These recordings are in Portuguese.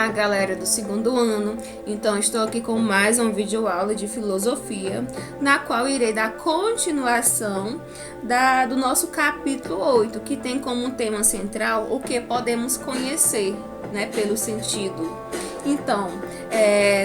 Olá, galera do segundo ano. Então estou aqui com mais um vídeo aula de filosofia, na qual irei dar continuação do nosso capítulo 8, que tem como tema central o que podemos conhecer, né, pelo sentido. Então,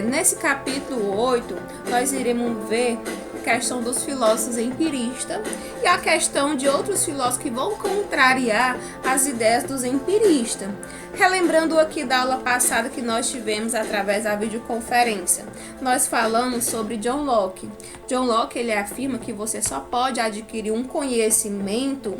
nesse capítulo 8, nós iremos ver a questão dos filósofos empiristas e a questão de outros filósofos que vão contrariar as ideias dos empiristas. Relembrando aqui da aula passada que nós tivemos através da videoconferência, nós falamos sobre John Locke. John Locke, ele afirma que você só pode adquirir um conhecimento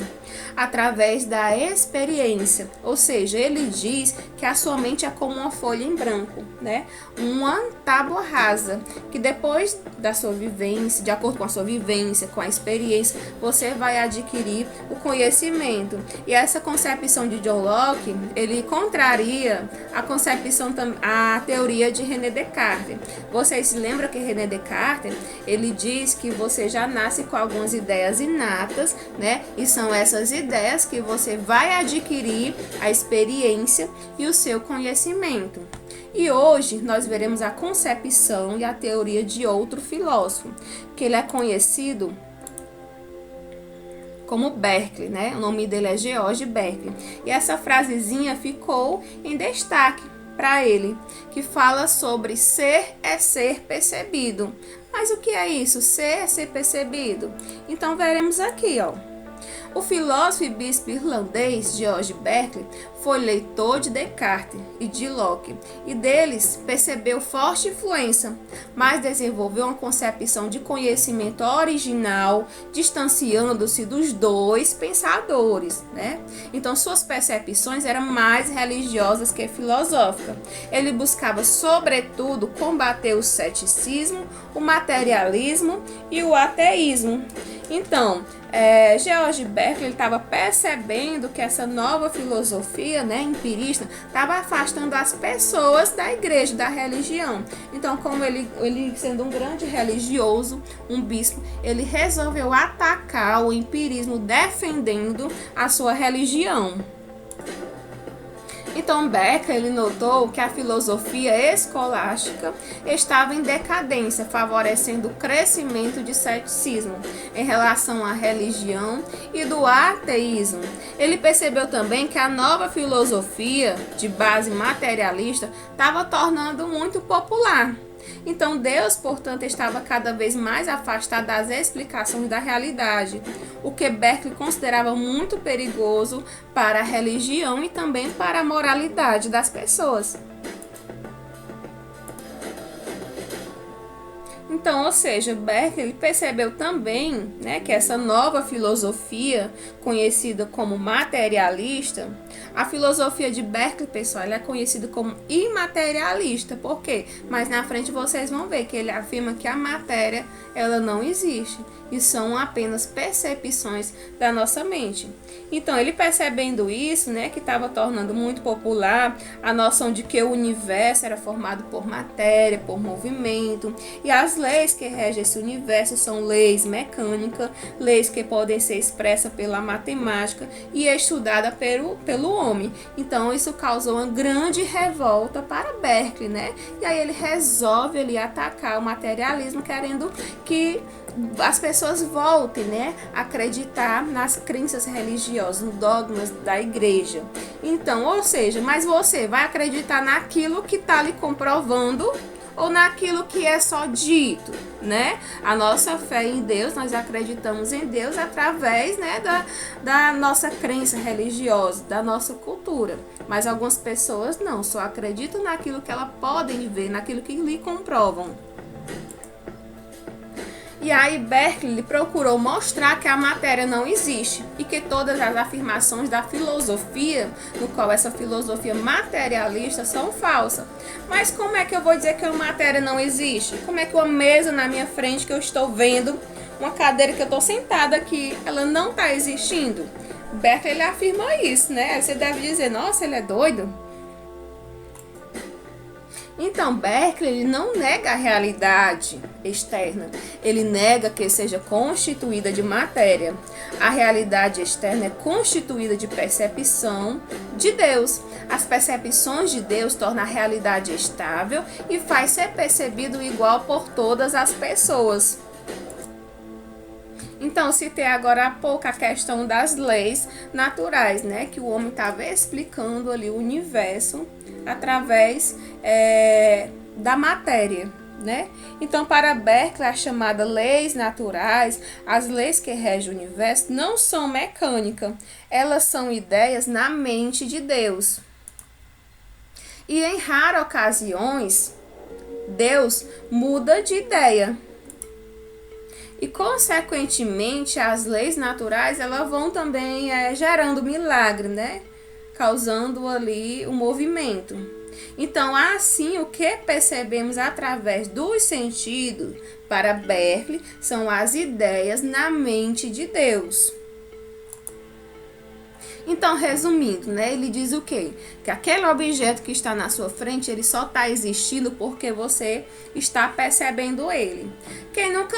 através da experiência, ou seja, ele diz que a sua mente é como uma folha em branco, né? Uma tábua rasa, que depois da sua vivência, de acordo com a sua vivência, com a experiência, você vai adquirir o conhecimento. E essa concepção de John Locke, ele contraria a concepção, a teoria de René Descartes. Vocês se lembram que René Descartes, ele diz que você já nasce com algumas ideias inatas, né? E são essas ideias que você vai adquirir a experiência e o seu conhecimento. E hoje nós veremos a concepção e a teoria de outro filósofo, que ele é conhecido como Berkeley, né? O nome dele é George Berkeley. E essa frasezinha ficou em destaque para ele, que fala sobre ser é ser percebido. Mas o que é isso? Ser é ser percebido? Então veremos aqui, ó. O filósofo e bispo irlandês George Berkeley foi leitor de Descartes e de Locke, e deles percebeu forte influência, mas desenvolveu uma concepção de conhecimento original, distanciando-se dos dois pensadores, né? Então suas percepções eram mais religiosas que filosóficas. Ele buscava, sobretudo, combater o ceticismo, o materialismo e o ateísmo. Então, George Berkeley estava percebendo que essa nova filosofia, né, empirista, estava afastando as pessoas da igreja, da religião. Então, como ele sendo um grande religioso, um bispo, ele resolveu atacar o empirismo defendendo a sua religião. Então Berkeley, ele notou que a filosofia escolástica estava em decadência, favorecendo o crescimento de ceticismo em relação à religião e do ateísmo. Ele percebeu também que a nova filosofia de base materialista estava tornando muito popular. Então Deus, portanto, estava cada vez mais afastado das explicações da realidade, o que Berkeley considerava muito perigoso para a religião e também para a moralidade das pessoas. Então, ou seja, Berkeley percebeu também, né, que essa nova filosofia, conhecida como materialista, a filosofia de Berkeley, pessoal, ela é conhecida como imaterialista. Por quê? Mas na frente vocês vão ver que ele afirma que a matéria, ela não existe e são apenas percepções da nossa mente. Então, ele percebendo isso, né, que estava tornando muito popular a noção de que o universo era formado por matéria, por movimento, e as leis que regem esse universo são leis mecânicas, leis que podem ser expressas pela matemática e estudadas pelo homem. Então, isso causou uma grande revolta para Berkeley, né? E aí ele resolve ali atacar o materialismo, querendo que as pessoas voltem, né, a acreditar nas crenças religiosas, nos dogmas da igreja. Então, ou seja, mas você vai acreditar naquilo que está lhe comprovando ou naquilo que é só dito, né? A nossa fé em Deus, nós acreditamos em Deus através, né, da nossa crença religiosa, da nossa cultura. Mas algumas pessoas não, só acreditam naquilo que elas podem ver, naquilo que lhe comprovam. E aí Berkeley procurou mostrar que a matéria não existe e que todas as afirmações da filosofia, no qual essa filosofia materialista, são falsas. Mas como é que eu vou dizer que a matéria não existe? Como é que uma mesa na minha frente que eu estou vendo, uma cadeira que eu estou sentada aqui, ela não está existindo? Berkeley, ele afirma isso, né? Você deve dizer, nossa, ele é doido. Então, Berkeley ele não nega a realidade externa, ele nega que seja constituída de matéria. A realidade externa é constituída de percepção de Deus. As percepções de Deus tornam a realidade estável e faz ser percebido igual por todas as pessoas. Então, citei agora há pouco a questão das leis naturais, né? Que o homem estava explicando ali o universo através da matéria, né? Então, para Berkeley, a chamada leis naturais, as leis que regem o universo, não são mecânicas, elas são ideias na mente de Deus. E em raras ocasiões, Deus muda de ideia. E, consequentemente, as leis naturais elas vão também gerando milagre, né? Causando ali o movimento. Então, assim, o que percebemos através dos sentidos para Berkeley são as ideias na mente de Deus. Então, resumindo, né, ele diz o quê? Que aquele objeto que está na sua frente, ele só está existindo porque você está percebendo ele. Quem nunca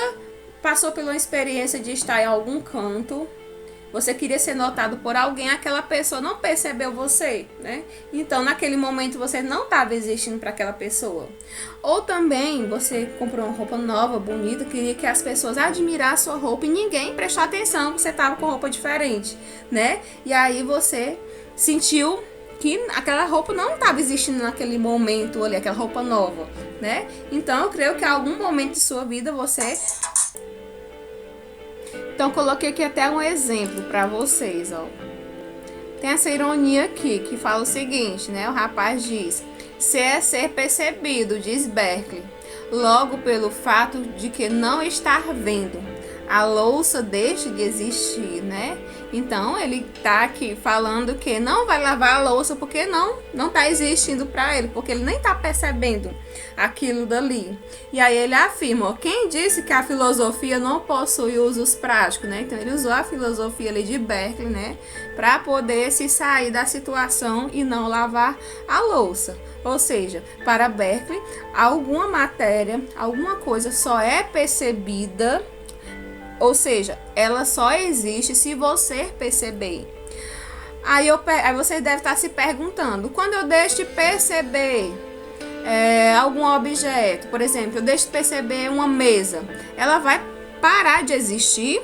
passou pela experiência de estar em algum canto, você queria ser notado por alguém, aquela pessoa não percebeu você, né? Então, naquele momento, você não estava existindo para aquela pessoa. Ou também, você comprou uma roupa nova, bonita, queria que as pessoas admirassem a sua roupa e ninguém prestou atenção que você estava com roupa diferente, né? E aí, você sentiu que aquela roupa não estava existindo naquele momento ali, aquela roupa nova, né? Então, eu creio que em algum momento de sua vida, você... Então, coloquei aqui até um exemplo para vocês, ó. Tem essa ironia aqui, que fala o seguinte, né? O rapaz diz, ser percebido, diz Berkeley, logo pelo fato de que não estar vendo. A louça deixa de existir, né? Então, ele tá aqui falando que não vai lavar a louça porque não tá existindo para ele, porque ele nem tá percebendo aquilo dali. E aí ele afirma, ó, quem disse que a filosofia não possui usos práticos, né? Então, ele usou a filosofia ali de Berkeley, né? Para poder se sair da situação e não lavar a louça. Ou seja, para Berkeley, alguma matéria, alguma coisa só é percebida, ou seja, ela só existe se você perceber. Aí você deve estar se perguntando, quando eu deixo de perceber algum objeto, por exemplo, eu deixo de perceber uma mesa, ela vai parar de existir?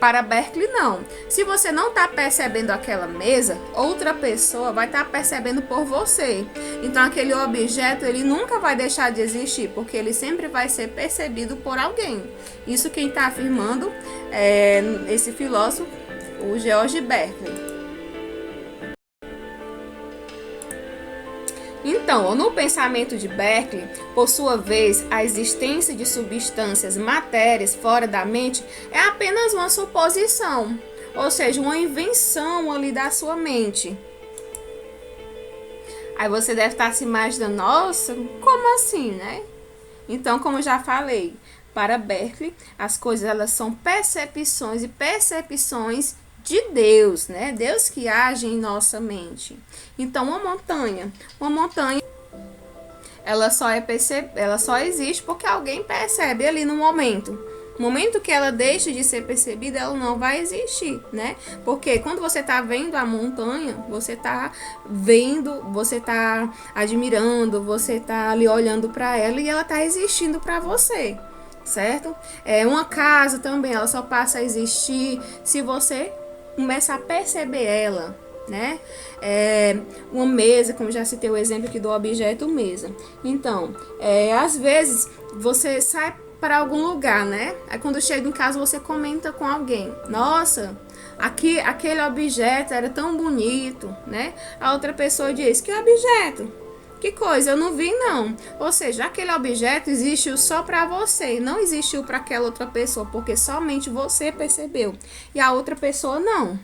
Para Berkeley, não. Se você não está percebendo aquela mesa, outra pessoa vai estar percebendo por você. Então, aquele objeto, ele nunca vai deixar de existir, porque ele sempre vai ser percebido por alguém. Isso quem está afirmando é esse filósofo, o George Berkeley. Então, no pensamento de Berkeley, por sua vez, a existência de substâncias, matérias fora da mente é apenas uma suposição, ou seja, uma invenção ali da sua mente. Aí você deve estar se imaginando, nossa, como assim, né? Então, como eu já falei, para Berkeley, as coisas elas são percepções e percepções de Deus, né? Deus que age em nossa mente. Então, uma montanha, ela só existe porque alguém percebe ali no momento. No momento que ela deixa de ser percebida, ela não vai existir, né? Porque quando você está vendo a montanha, você está vendo, você está admirando, você está ali olhando para ela e ela está existindo para você, certo? Uma casa também, ela só passa a existir se você começa a perceber ela, né? Uma mesa, como já citei o exemplo aqui do objeto mesa. Então, às vezes você sai para algum lugar, né? Aí quando chega em casa você comenta com alguém, nossa, aquele objeto era tão bonito, né? A outra pessoa diz, que objeto? Que coisa, eu não vi não. Ou seja, aquele objeto existiu só para você, não existiu para aquela outra pessoa, porque somente você percebeu e a outra pessoa não.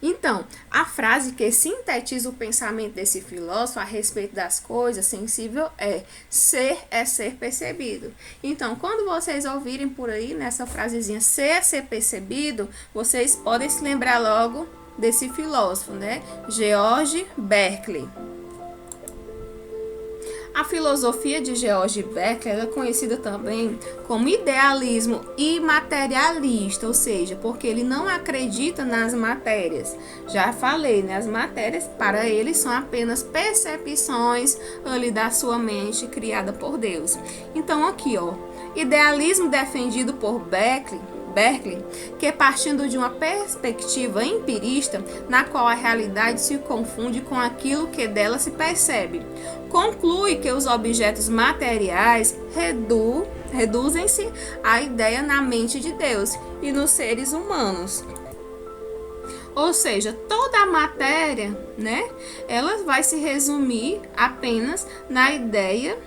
Então, a frase que sintetiza o pensamento desse filósofo a respeito das coisas sensíveis é ser percebido. Então, quando vocês ouvirem por aí nessa frasezinha ser percebido, vocês podem se lembrar logo desse filósofo, né? George Berkeley. A filosofia de George Berkeley é conhecida também como idealismo imaterialista, ou seja, porque ele não acredita nas matérias. Já falei, né? As matérias para ele são apenas percepções ali da sua mente criada por Deus. Então aqui, ó, idealismo defendido por Berkeley, que partindo de uma perspectiva empirista, na qual a realidade se confunde com aquilo que dela se percebe, conclui que os objetos materiais reduzem-se à ideia na mente de Deus e nos seres humanos. Ou seja, toda a matéria, né, ela vai se resumir apenas na ideia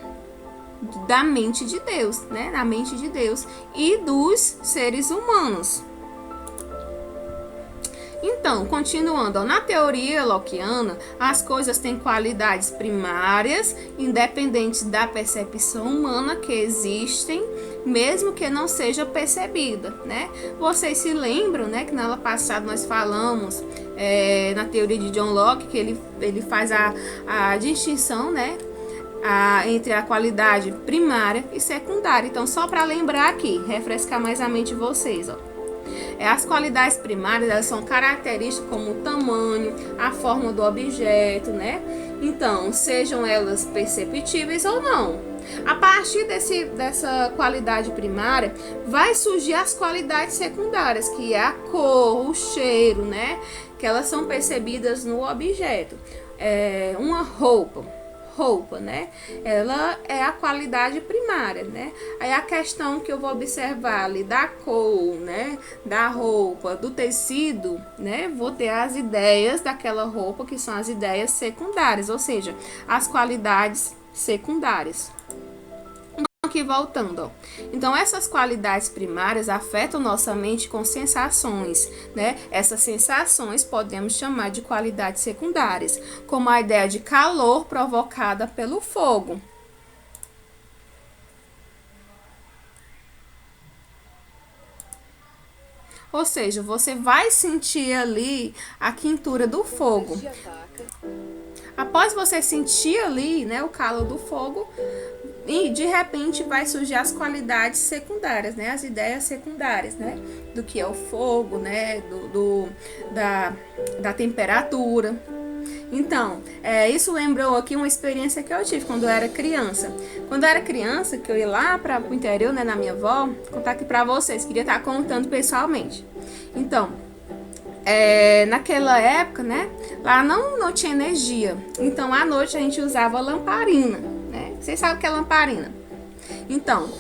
da mente de Deus, né? Na mente de Deus e dos seres humanos. Então, continuando, na teoria lockeana, as coisas têm qualidades primárias, independentes da percepção humana que existem, mesmo que não seja percebida, né? Vocês se lembram, né, que na aula passada nós falamos na teoria de John Locke, que ele faz a distinção, né, entre a qualidade primária e secundária. Então, só para lembrar aqui, refrescar mais a mente de vocês, ó. As qualidades primárias, elas são características como o tamanho, a forma do objeto, né? Então, sejam elas perceptíveis ou não. A partir dessa qualidade primária, vai surgir as qualidades secundárias, que é a cor, o cheiro, né? Que elas são percebidas no objeto. Uma roupa, né? Ela é a qualidade primária, né? Aí a questão que eu vou observar ali da cor, né? Da roupa, do tecido, né? Vou ter as ideias daquela roupa, que são as ideias secundárias, ou seja, as qualidades secundárias. Aqui voltando, ó. Então essas qualidades primárias afetam nossa mente com sensações, né? Essas sensações podemos chamar de qualidades secundárias, como a ideia de calor provocada pelo fogo. Ou seja, você vai sentir ali a quentura do fogo. Após você sentir ali, né, o calor do fogo, e de repente vai surgir as qualidades secundárias, né? As ideias secundárias, né? Do que é o fogo, né? Da temperatura. Então, isso lembrou aqui uma experiência que eu tive quando eu era criança. Quando eu era criança, que eu ia lá para o interior, né, na minha avó, contar aqui para vocês, queria estar contando pessoalmente. Então, naquela época, né, lá não tinha energia. Então, à noite a gente usava lamparina, né? Vocês sabem o que é lamparina? Então,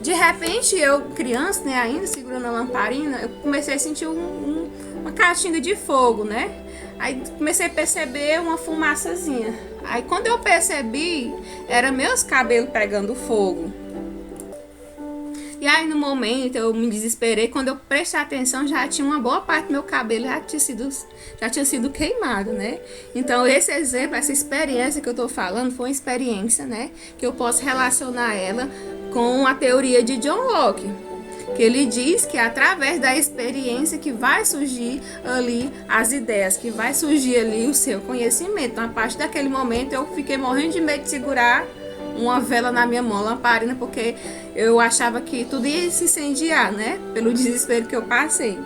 de repente, eu, criança, né, ainda segurando a lamparina, eu comecei a sentir uma caixinha de fogo, né? Aí comecei a perceber uma fumaçazinha. Aí quando eu percebi, era meus cabelos pegando fogo. E aí no momento eu me desesperei, quando eu prestei atenção já tinha uma boa parte do meu cabelo já tinha sido queimado, né? Então esse exemplo, essa experiência que eu tô falando foi uma experiência, né, que eu posso relacionar ela com a teoria de John Locke, que ele diz que é através da experiência que vai surgir ali as ideias, que vai surgir ali o seu conhecimento. Então, a partir daquele momento eu fiquei morrendo de medo de segurar uma vela na minha mão, lamparina, porque eu achava que tudo ia se incendiar, né? Pelo desespero que eu passei.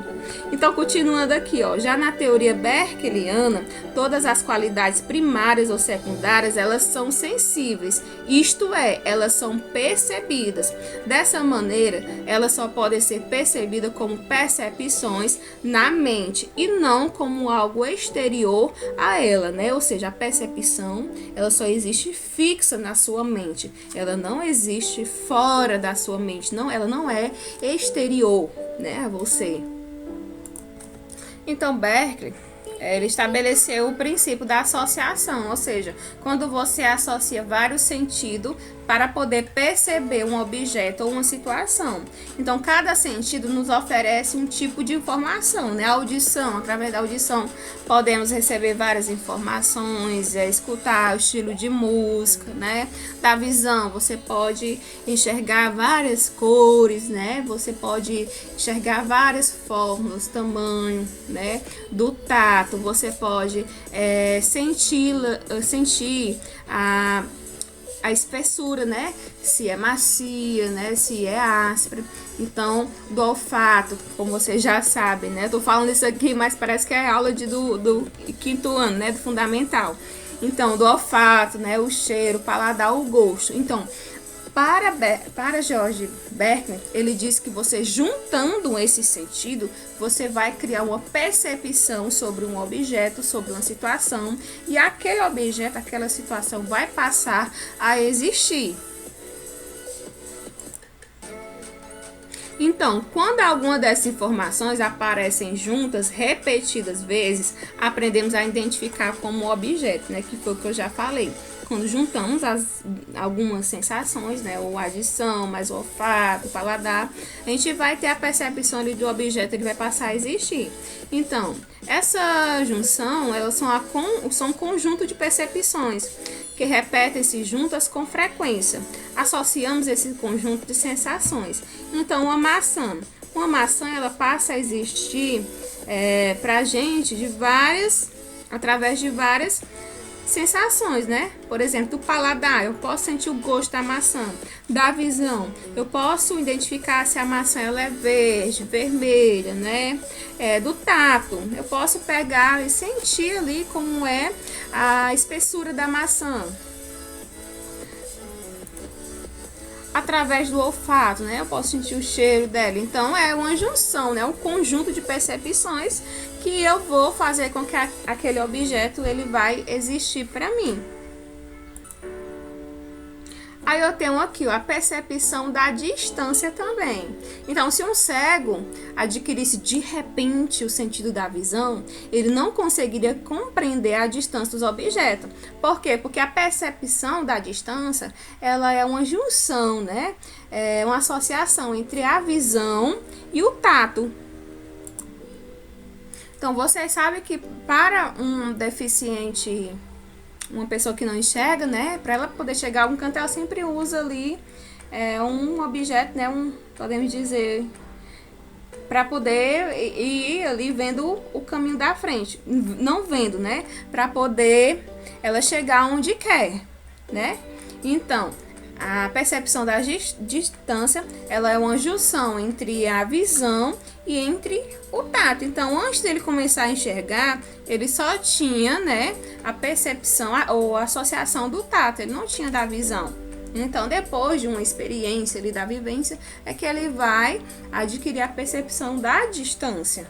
Então, continuando aqui, ó, já na teoria berkeliana, todas as qualidades primárias ou secundárias, elas são sensíveis, isto é, elas são percebidas. Dessa maneira, elas só podem ser percebidas como percepções na mente e não como algo exterior a ela, né? Ou seja, a percepção, ela só existe fixa na sua mente, ela não existe fora da sua mente, não, ela não é exterior, né, a você. Então, Berkeley, ele estabeleceu o princípio da associação, ou seja, quando você associa vários sentidos para poder perceber um objeto ou uma situação. Então, cada sentido nos oferece um tipo de informação, né? A audição, através da audição, podemos receber várias informações, escutar o estilo de música, né? Da visão, você pode enxergar várias cores, né? Você pode enxergar várias formas, tamanho, né? Do tato, você pode sentir a espessura, né? Se é macia, né? Se é áspera. Então, do olfato, como vocês já sabem, né? Tô falando isso aqui, mas parece que é aula do quinto ano, né? Do fundamental. Então, do olfato, né? O cheiro, o paladar, o gosto. Então, para George Berkeley, ele diz que você juntando esse sentido, você vai criar uma percepção sobre um objeto, sobre uma situação, e aquele objeto, aquela situação vai passar a existir. Então, quando alguma dessas informações aparecem juntas, repetidas vezes, aprendemos a identificar como objeto, né? Que foi o que eu já falei. Quando juntamos algumas sensações, né? Ou adição, mais o olfato, o paladar, a gente vai ter a percepção ali do objeto, ele vai passar a existir. Então, essa junção, elas são um conjunto de percepções que repetem-se juntas com frequência. Associamos esse conjunto de sensações. Então, uma maçã ela passa a existir pra gente através de várias sensações, né? Por exemplo, do paladar, eu posso sentir o gosto da maçã. Da visão, eu posso identificar se a maçã ela é verde, vermelha, né? Do tato, eu posso pegar e sentir ali como é a espessura da maçã. Através do olfato, né? Eu posso sentir o cheiro dela. Então, é uma junção, né? Um conjunto de percepções que eu vou fazer com que aquele objeto ele vai existir para mim. Aí eu tenho aqui a percepção da distância também. Então, se um cego adquirisse de repente o sentido da visão, ele não conseguiria compreender a distância dos objetos. Por quê? Porque a percepção da distância, ela é uma junção, né? É uma associação entre a visão e o tato. Então, vocês sabem que para um deficiente, uma pessoa que não enxerga, né? Para ela poder chegar a algum canto, ela sempre usa ali um objeto, né? Podemos dizer, para poder ir ali vendo o caminho da frente. Não vendo, né? Para poder ela chegar onde quer, né? Então, a percepção da distância, ela é uma junção entre a visão e entre o tato. Então, antes dele começar a enxergar, ele só tinha, né, a percepção ou a associação do tato, ele não tinha da visão. Então, depois de uma experiência ali da vivência, é que ele vai adquirir a percepção da distância.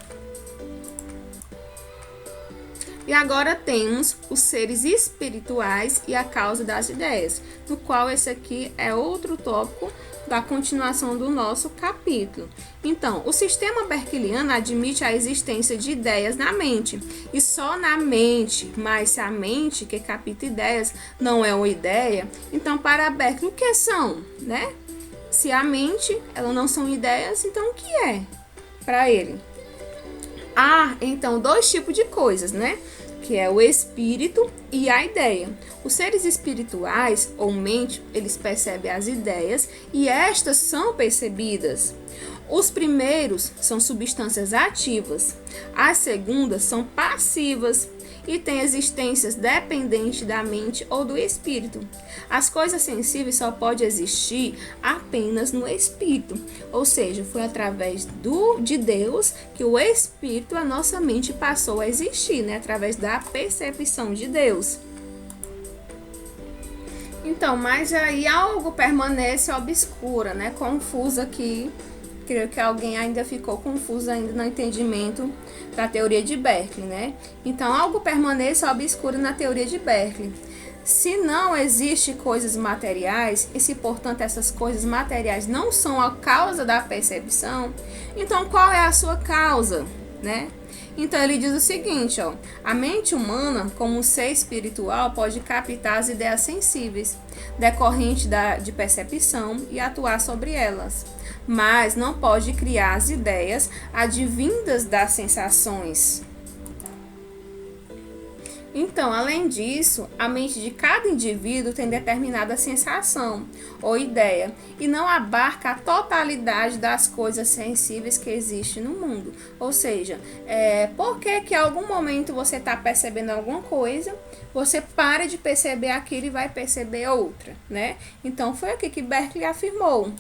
E agora temos os seres espirituais e a causa das ideias, no qual esse aqui é outro tópico da continuação do nosso capítulo. Então, o sistema berkeliano admite a existência de ideias na mente, e só na mente, mas se a mente que capta ideias não é uma ideia, então para Berkeley o que são, né? Se a mente, ela não são ideias, então o que é para ele? Há, então, dois tipos de coisas, né? Que é o espírito e a ideia. Os seres espirituais, ou mente, eles percebem as ideias e estas são percebidas. Os primeiros são substâncias ativas, as segundas são passivas e têm existências dependentes da mente ou do espírito. As coisas sensíveis só podem existir apenas no espírito, ou seja, foi através de Deus que o espírito, a nossa mente, passou a existir, né? Através da percepção de Deus. Então, mas aí algo permanece obscura, né? Confusa aqui. Creio que alguém ainda ficou confuso ainda no entendimento da teoria de Berkeley, né? Então, algo permanece obscuro na teoria de Berkeley. Se não existe coisas materiais, e se, portanto, essas coisas materiais não são a causa da percepção, então qual é a sua causa, né? Então, ele diz o seguinte, ó, a mente humana, como um ser espiritual, pode captar as ideias sensíveis, decorrentes de percepção e atuar sobre elas, mas não pode criar as ideias advindas das sensações. Então, além disso, a mente de cada indivíduo tem determinada sensação ou ideia e não abarca a totalidade das coisas sensíveis que existem no mundo. Ou seja, por que que em algum momento você está percebendo alguma coisa, você para de perceber aquilo e vai perceber outra, né? Então, foi aqui que Berkeley afirmou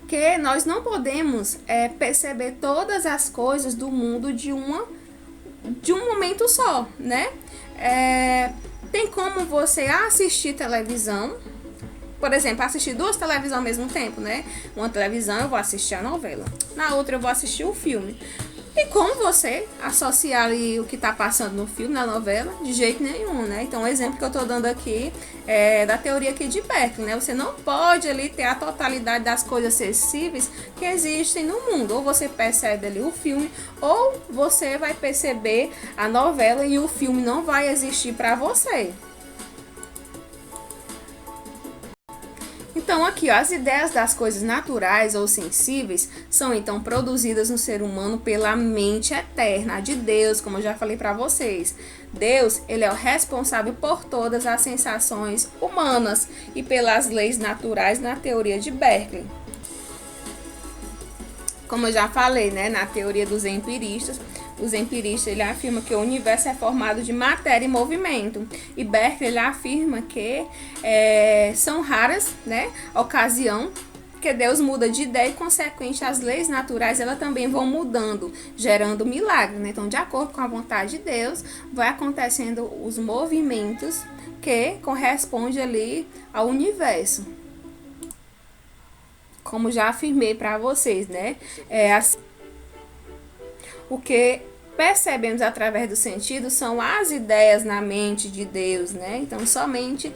que nós não podemos perceber todas as coisas do mundo de um momento só, né? Tem como você assistir televisão, por exemplo, assistir duas televisões ao mesmo tempo, né? Uma televisão eu vou assistir a novela, na outra eu vou assistir o filme. E como você associar ali o que está passando no filme, na novela? De jeito nenhum, né? Então, o exemplo que eu estou dando aqui é da teoria aqui de Berkeley, né? Você não pode ali ter a totalidade das coisas sensíveis que existem no mundo. Ou você percebe ali o filme, ou você vai perceber a novela e o filme não vai existir para você. Então aqui, ó, as ideias das coisas naturais ou sensíveis são então produzidas no ser humano pela mente eterna de Deus, como eu já falei para vocês. Deus, ele é o responsável por todas as sensações humanas e pelas leis naturais na teoria de Berkeley. Como eu já falei, né, na teoria dos empiristas, os empiristas ele afirma que o universo é formado de matéria e movimento. E Berkeley ele afirma que são raras, né, a ocasião que Deus muda de ideia e, consequente, as leis naturais elas também vão mudando, gerando milagres, né? Então, de acordo com a vontade de Deus, vai acontecendo os movimentos que correspondem ali ao universo. Como já afirmei para vocês, né? O que percebemos através do sentido são as ideias na mente de Deus, né? Então, somente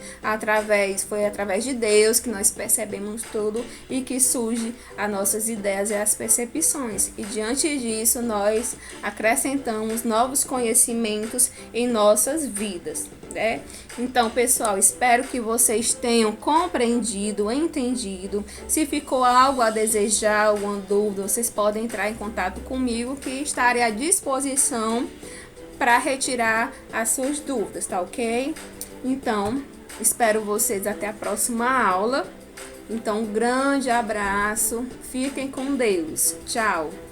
foi através de Deus que nós percebemos tudo e que surge as nossas ideias e as percepções. E diante disso, nós acrescentamos novos conhecimentos em nossas vidas, né? Então, pessoal, espero que vocês tenham compreendido, entendido. Se ficou algo a desejar, alguma dúvida, vocês podem entrar em contato comigo, que estarei à disposição para retirar as suas dúvidas, tá ok? Então, espero vocês até a próxima aula. Então, um grande abraço, fiquem com Deus. Tchau!